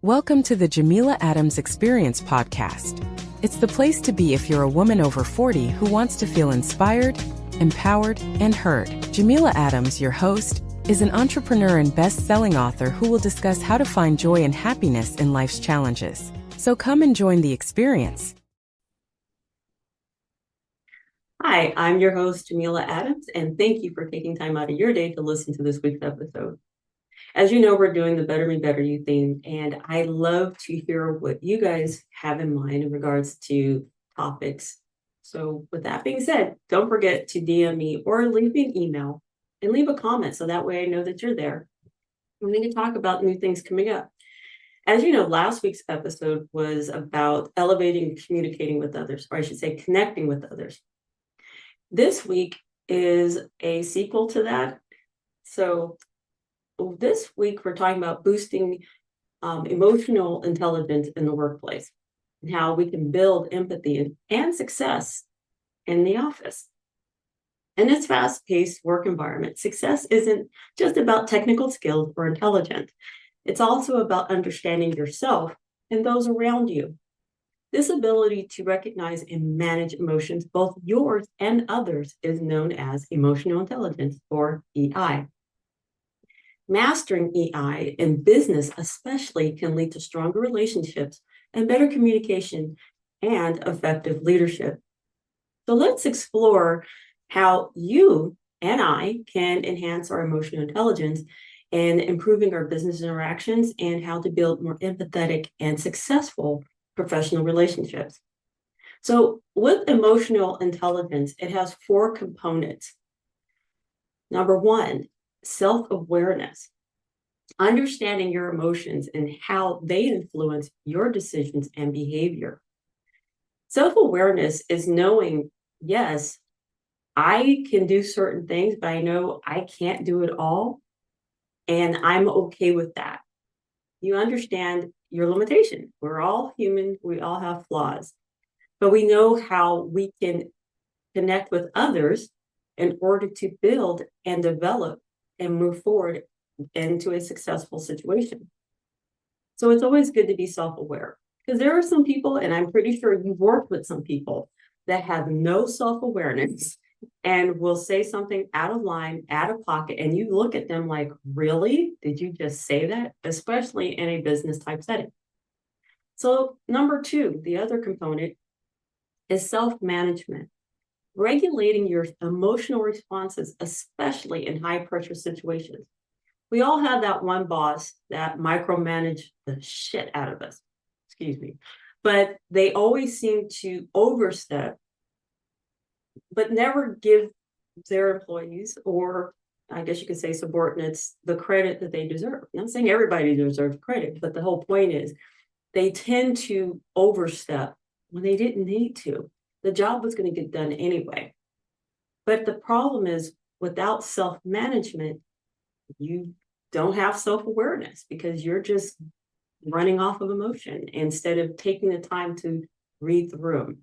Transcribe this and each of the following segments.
Welcome to the Jameela Adams Experience podcast. It's the place to be if you're a woman over 40 who wants to feel inspired, empowered, and heard. Jameela Adams, your host, is an entrepreneur and best-selling author who will discuss how to find joy and happiness in life's challenges. So come and join the experience. Hi, I'm your host, Jameela Adams, and thank you for taking time out of your day to listen to this week's episode. As you know, we're doing the Better Me, Better You theme, and I love to hear what you guys have in mind in regards to topics. So with that being said, don't forget to DM me or leave me an email and leave a comment so that way I know that you're there. And we can talk about new things coming up. As you know, last week's episode was about elevating and communicating with others, or I should say connecting with others. This week is a sequel to that. So this week, we're talking about boosting emotional intelligence in the workplace and how we can build empathy and success in the office. In this fast-paced work environment, success isn't just about technical skills or intelligence. It's also about understanding yourself and those around you. This ability to recognize and manage emotions, both yours and others, is known as emotional intelligence, or EI. Mastering EI in business especially can lead to stronger relationships and better communication and effective leadership. So let's explore how you and I can enhance our emotional intelligence in improving our business interactions and how to build more empathetic and successful professional relationships. So with emotional intelligence, it has 4 components. Number 1, self-awareness. Understanding your emotions and how they influence your decisions and behavior. Self-awareness is knowing, yes, I can do certain things, but I know I can't do it all, and I'm okay with that. You understand your limitation. We're all human, we all have flaws, but we know how we can connect with others in order to build and develop and move forward into a successful situation. So it's always good to be self-aware, because there are some people, and I'm pretty sure you've worked with some people that have no self-awareness and will say something out of line, out of pocket, and you look at them like, really? Did you just say that? Especially in a business type setting. So number 2, the other component is self-management. Regulating your emotional responses, especially in high pressure situations. We all have that one boss that micromanage the shit out of us, excuse me, but they always seem to overstep, but never give their employees, or I guess you could say subordinates, the credit that they deserve. I'm not saying everybody deserves credit, but the whole point is they tend to overstep when they didn't need to. The job was going to get done anyway. But the problem is, without self-management, you don't have self-awareness because you're just running off of emotion instead of taking the time to read the room.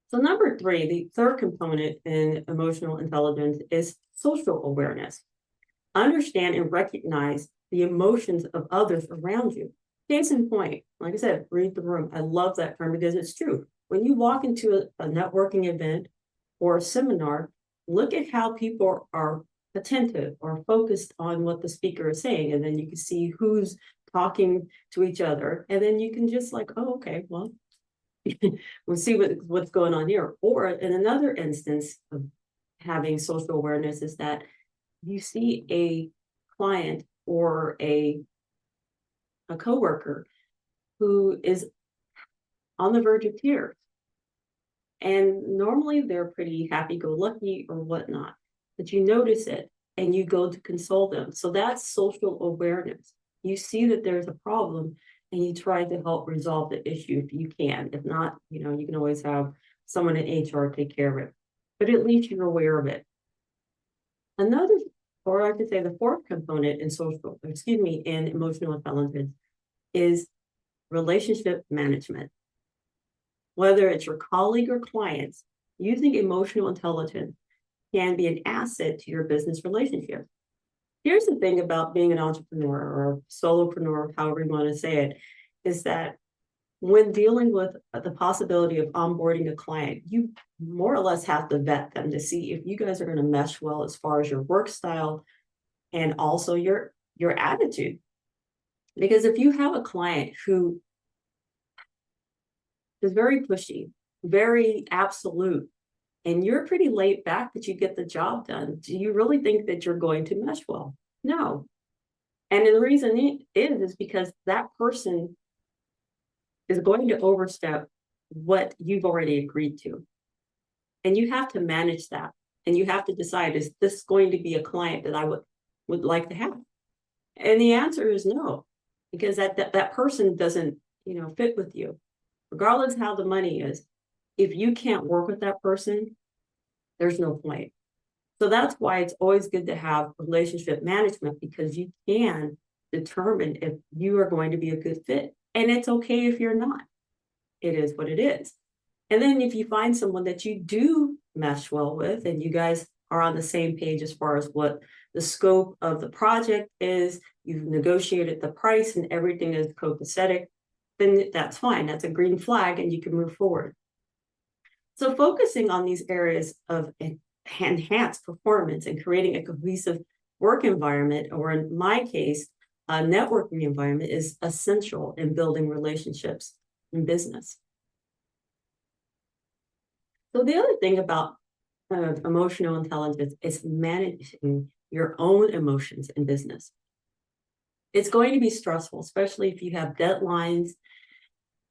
So number 3, the third component in emotional intelligence is social awareness. Understand and recognize the emotions of others around you. Case in point, like I said, read the room. I love that term because it's true. When you walk into a networking event or a seminar, look at how people are attentive or focused on what the speaker is saying, and then you can see who's talking to each other, and then you can just like, oh, okay, well, we'll see what's going on here. Or in another instance of having social awareness is that you see a client or a coworker who is on the verge of tears. And normally they're pretty happy-go-lucky or whatnot, but you notice it and you go to console them. So that's social awareness. You see that there's a problem and you try to help resolve the issue if you can. If not, you can always have someone in HR take care of it, but at least you're aware of it. Another, or I could say the 4th component in emotional intelligence is relationship management. Whether it's your colleague or clients, using emotional intelligence can be an asset to your business relationship. Here's the thing about being an entrepreneur or solopreneur, however you want to say it, is that when dealing with the possibility of onboarding a client, you more or less have to vet them to see if you guys are going to mesh well as far as your work style and also your attitude. Because if you have a client who is very pushy, very absolute, and you're pretty laid back that you get the job done, do you really think that you're going to mesh well? No. And the reason is because that person is going to overstep what you've already agreed to. And you have to manage that. And you have to decide, is this going to be a client that I would like to have? And the answer is no, because that person doesn't, fit with you. Regardless how the money is, if you can't work with that person, there's no point. So that's why it's always good to have relationship management, because you can determine if you are going to be a good fit. And it's okay if you're not. It is what it is. And then if you find someone that you do mesh well with and you guys are on the same page as far as what the scope of the project is, you've negotiated the price and everything is copacetic, then that's fine. That's a green flag and you can move forward. So focusing on these areas of enhanced performance and creating a cohesive work environment, or in my case, a networking environment, is essential in building relationships in business. So the other thing about emotional intelligence is managing your own emotions in business. It's going to be stressful, especially if you have deadlines.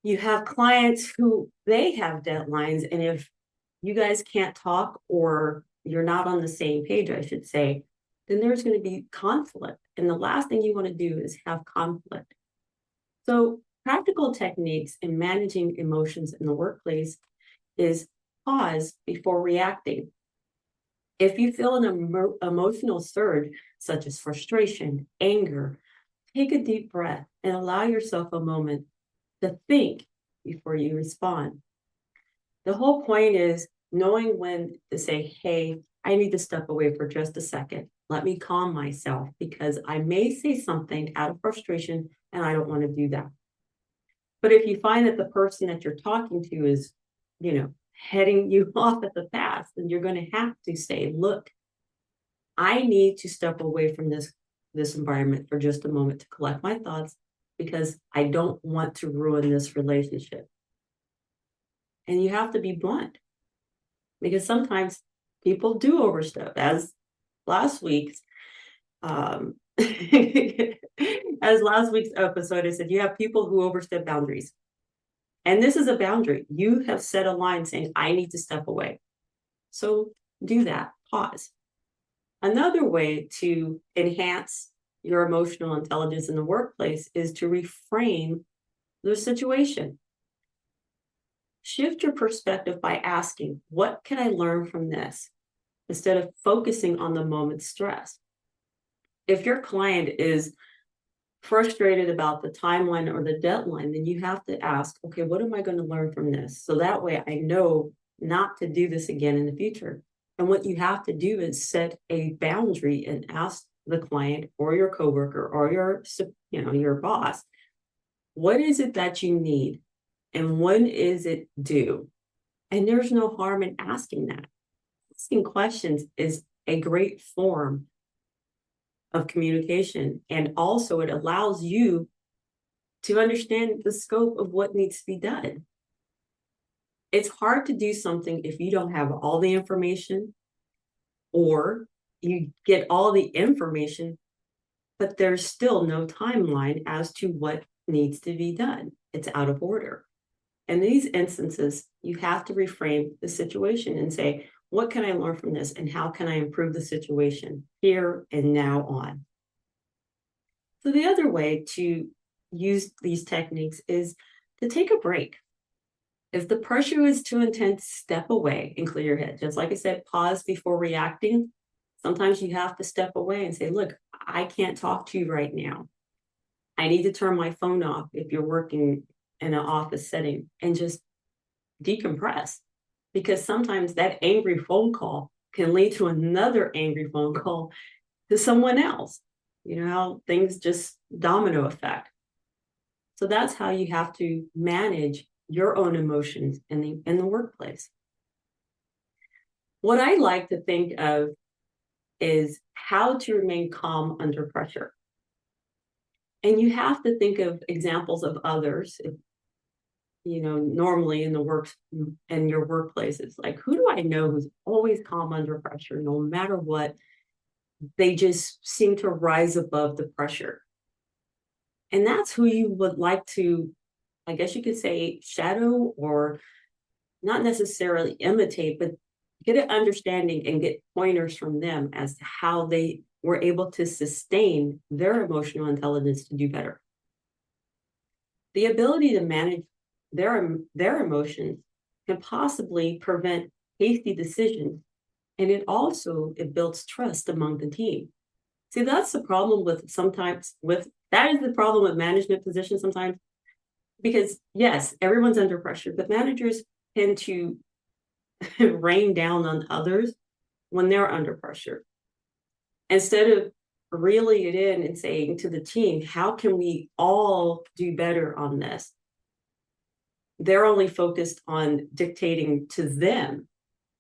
You have clients who they have deadlines, and if you guys can't talk or you're not on the same page, I should say, then there's going to be conflict. And the last thing you want to do is have conflict. So practical techniques in managing emotions in the workplace is pause before reacting. If you feel an emotional surge, such as frustration, anger, take a deep breath and allow yourself a moment to think before you respond. The whole point is knowing when to say, hey, I need to step away for just a second. Let me calm myself, because I may say something out of frustration and I don't want to do that. But if you find that the person that you're talking to is, heading you off at the pass, then you're going to have to say, look, I need to step away from this environment for just a moment to collect my thoughts, because I don't want to ruin this relationship. And you have to be blunt, because sometimes people do overstep. As last week's episode, I said, you have people who overstep boundaries. And this is a boundary. You have set a line saying, I need to step away. So do that, pause. Another way to enhance your emotional intelligence in the workplace is to reframe the situation. Shift your perspective by asking, what can I learn from this? Instead of focusing on the moment's stress. If your client is frustrated about the timeline or the deadline, then you have to ask, okay, what am I going to learn from this? So that way I know not to do this again in the future. And what you have to do is set a boundary and ask the client or your coworker or your boss, what is it that you need? And when is it due? And there's no harm in asking that. Asking questions is a great form of communication. And also it allows you to understand the scope of what needs to be done. It's hard to do something if you don't have all the information, or you get all the information, but there's still no timeline as to what needs to be done. It's out of order. In these instances, you have to reframe the situation and say, what can I learn from this, and how can I improve the situation here and now on? So the other way to use these techniques is to take a break. If the pressure is too intense, step away and clear your head. Just like I said, pause before reacting. Sometimes you have to step away and say, look, I can't talk to you right now. I need to turn my phone off if you're working in an office setting, and just decompress. Because sometimes that angry phone call can lead to another angry phone call to someone else. You know how things just domino effect. So that's how you have to manage your own emotions in the workplace. What I like to think of is how to remain calm under pressure. And you have to think of examples of others, normally in the works in your workplaces. Like, who do I know who's always calm under pressure, no matter what? They just seem to rise above the pressure. And that's who you would like to, I guess you could say, shadow, or not necessarily imitate, but get an understanding and get pointers from them as to how they were able to sustain their emotional intelligence to do better. The ability to manage their emotions can possibly prevent hasty decisions, and it builds trust among the team. See, that's the problem that is the problem with management positions sometimes, because yes, everyone's under pressure, but managers tend to rain down on others when they're under pressure. Instead of reeling it in and saying to the team, how can we all do better on this? They're only focused on dictating to them,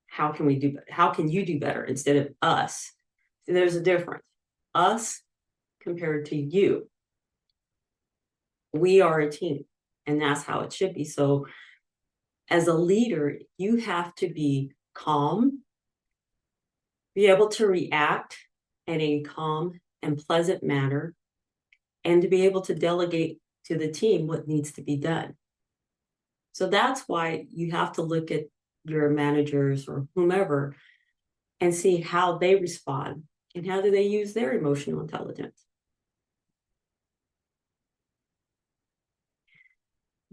how can you do better, instead of us. So there's a difference. Us compared to you. We are a team, and that's how it should be. So as a leader, you have to be calm, be able to react in a calm and pleasant manner, and to be able to delegate to the team what needs to be done. So that's why you have to look at your managers or whomever and see how they respond and how do they use their emotional intelligence.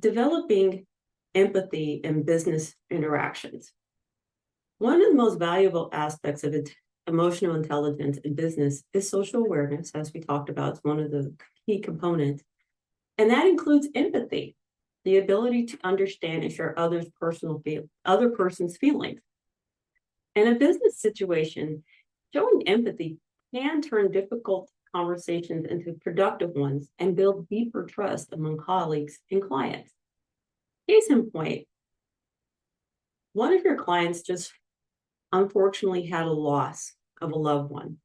Developing empathy in business interactions. One of the most valuable aspects of emotional intelligence in business is social awareness, as we talked about. It's one of the key components. And that includes empathy, the ability to understand and share other person's feelings. In a business situation, showing empathy can turn difficult conversations into productive ones and build deeper trust among colleagues and clients. Case in point, one of your clients just unfortunately had a loss of a loved one.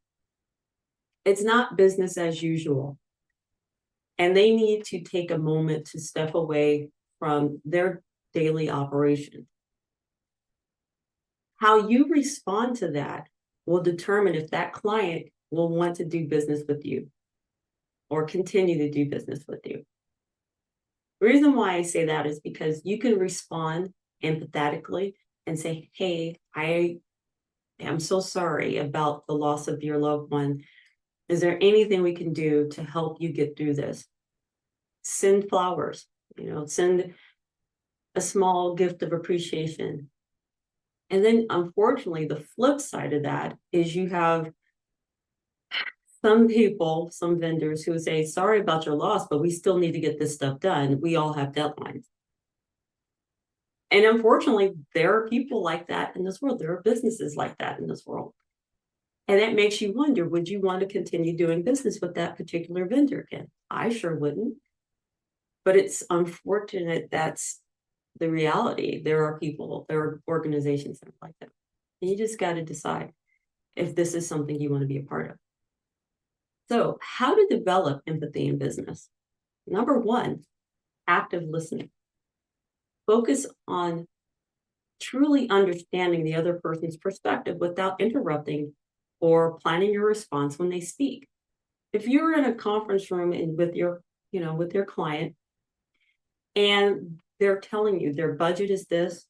It's not business as usual, and they need to take a moment to step away from their daily operations. How you respond to that will determine if that client will want to do business with you or continue to do business with you. The reason why I say that is because you can respond empathetically and say, hey, I am so sorry about the loss of your loved one. Is there anything we can do to help you get through this? Send flowers, send a small gift of appreciation. And then unfortunately, the flip side of that is you have some vendors who say, sorry about your loss, but we still need to get this stuff done. We all have deadlines. And unfortunately, there are people like that in this world. There are businesses like that in this world. And that makes you wonder, would you want to continue doing business with that particular vendor again? I sure wouldn't. But it's unfortunate that's the reality. There are organizations that are like that. And you just got to decide if this is something you want to be a part of. So, how to develop empathy in business? Number one, active listening. Focus on truly understanding the other person's perspective without interrupting or planning your response when they speak. If you're in a conference room and with your client, and they're telling you their budget is this,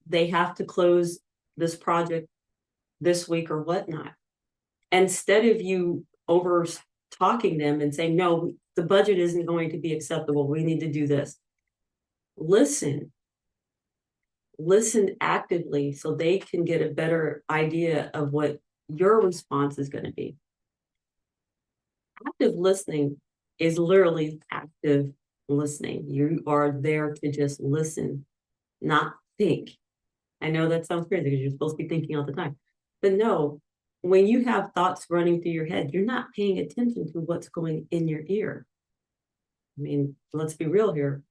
they have to close this project this week or whatnot. Instead of you over talking them and saying, no, the budget isn't going to be acceptable, we need to do this. Listen actively so they can get a better idea of what your response is going to be. Active listening is literally active listening. You are there to just listen, not think. I know that sounds crazy because you're supposed to be thinking all the time, but no, when you have thoughts running through your head, you're not paying attention to what's going in your ear. I mean, let's be real here.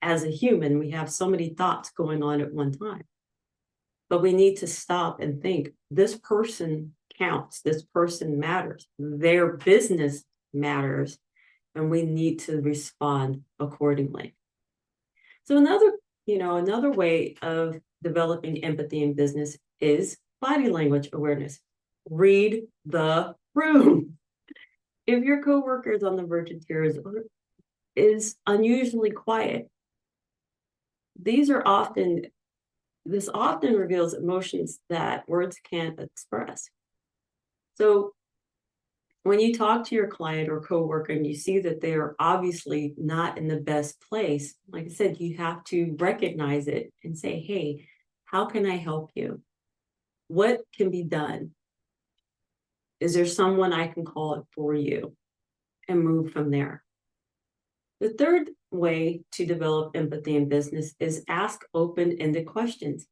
As a human, we have so many thoughts going on at one time. But we need to stop and think, this person counts, this person matters, their business matters, and we need to respond accordingly. So another way of developing empathy in business is body language awareness. Read the room. If your coworker is on the verge of tears or is unusually quiet, this often reveals emotions that words can't express. So when you talk to your client or coworker and you see that they are obviously not in the best place, like I said, you have to recognize it and say, hey, how can I help you? What can be done? Is there someone I can call for you? And move from there. The third way to develop empathy in business is ask open-ended questions.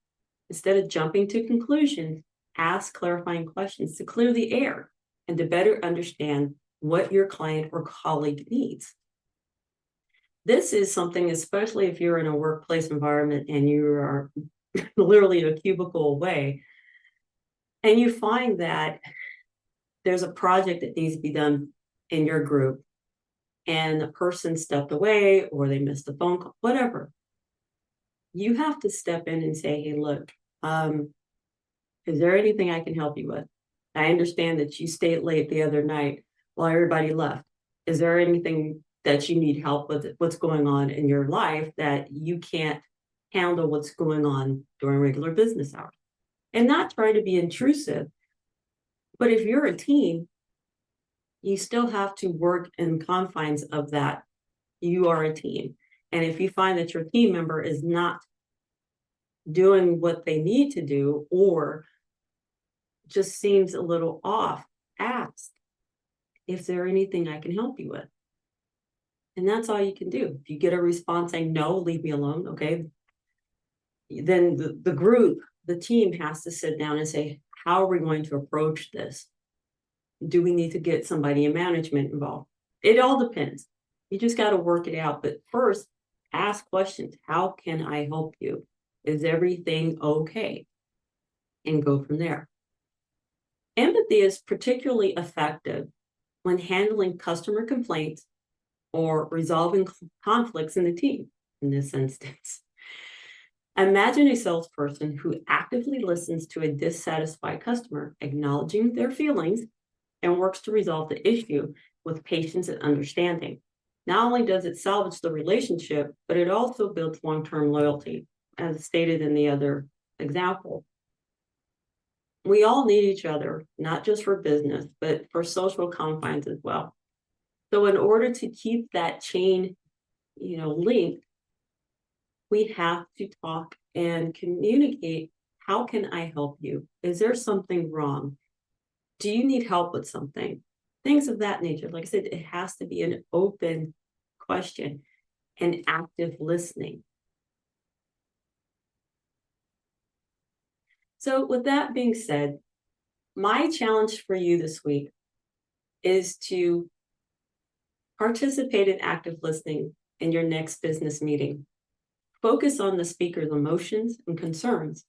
Instead of jumping to conclusions, ask clarifying questions to clear the air and to better understand what your client or colleague needs. This is something, especially if you're in a workplace environment and you are literally a cubicle away, and you find that there's a project that needs to be done in your group, and the person stepped away or they missed a phone call, whatever. You have to step in and say, hey, look, is there anything I can help you with? I understand that you stayed late the other night while everybody left. Is there anything that you need help with? What's going on in your life that you can't handle what's going on during regular business hours? And not try to be intrusive. But if you're a team, you still have to work in confines of that. You are a team. And if you find that your team member is not doing what they need to do or just seems a little off, ask if there anything I can help you with. And that's all you can do. If you get a response saying, no, leave me alone, okay, then the group, the team has to sit down and say, how are we going to approach this? Do we need to get somebody in management involved? It all depends. You just got to work it out. But first, ask questions. How can I help you? Is everything okay? And go from there. Empathy is particularly effective when handling customer complaints or resolving conflicts in the team, in this instance. Imagine a salesperson who actively listens to a dissatisfied customer, acknowledging their feelings, and works to resolve the issue with patience and understanding. Not only does it salvage the relationship, but it also builds long-term loyalty, as stated in the other example. We all need each other, not just for business, but for social confines as well. So in order to keep that chain, linked, we have to talk and communicate. How can I help you? Is there something wrong? Do you need help with something? Things of that nature. Like I said, it has to be an open question and active listening. So with that being said, my challenge for you this week is to participate in active listening in your next business meeting. Focus on the speaker's emotions and concerns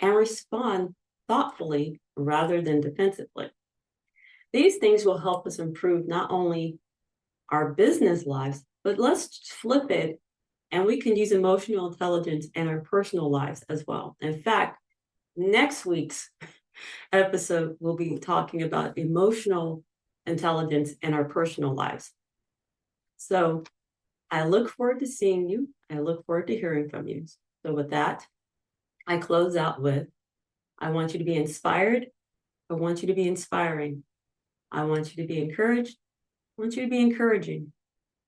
and respond thoughtfully rather than defensively. These things will help us improve not only our business lives, but let's flip it and we can use emotional intelligence in our personal lives as well. In fact, next week's episode, we'll be talking about emotional intelligence in our personal lives. So I look forward to seeing you. I look forward to hearing from you. So with that, I close out with, I want you to be inspired. I want you to be inspiring. I want you to be encouraged. I want you to be encouraging.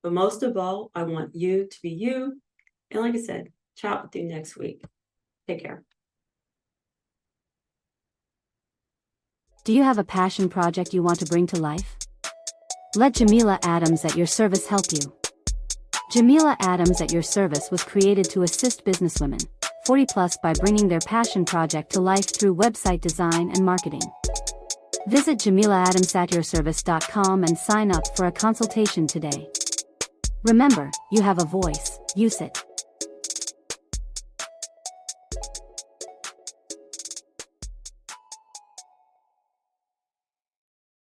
But most of all, I want you to be you. And like I said, chat with you next week. Take care. Do you have a passion project you want to bring to life? Let Jameela Adams at your service help you. Jameela Adams at your service was created to assist businesswomen, 40 plus, by bringing their passion project to life through website design and marketing. Visit JameelaAdamsAtYourService.com and sign up for a consultation today. Remember, you have a voice, use it.